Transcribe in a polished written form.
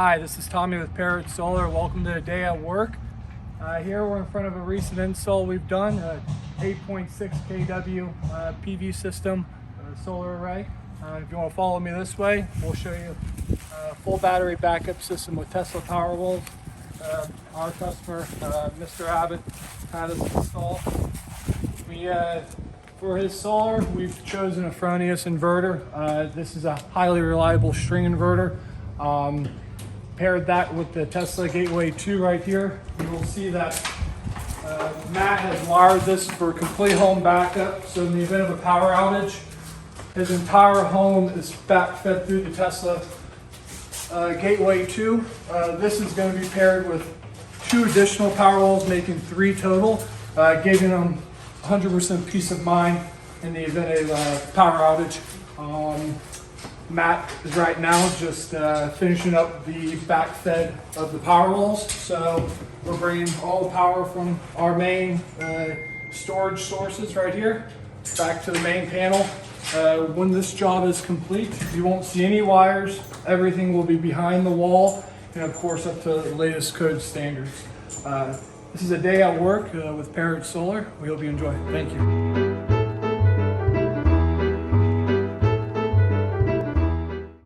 Hi, this is Tommy with Parrot Solar. Welcome to a day at work. Here we're in front of a recent install we've done, an 8.6 kW PV system, solar array. If you want to follow me this way, we'll show you a full battery backup system with Tesla Powerwalls. Our customer, Mr. Abbott, had us install. For his solar, we've chosen a Fronius inverter. This is a highly reliable string inverter. Paired that with the Tesla Gateway 2 right here. You will see that Matt has wired this for complete home backup. So in the event of a power outage, his entire home is back-fed through the Tesla Gateway 2. This is going to be paired with 2 additional Powerwalls, making 3 total, giving them 100% peace of mind in the event of a power outage. Matt is right now just finishing up the back-fed of the Powerwalls. So we're bringing all the power from our main storage sources right here back to the main panel. When this job is complete, you won't see any wires. Everything will be behind the wall and of course up to the latest code standards. This is a day at work with Parrot Solar. We hope you enjoy. Thank you.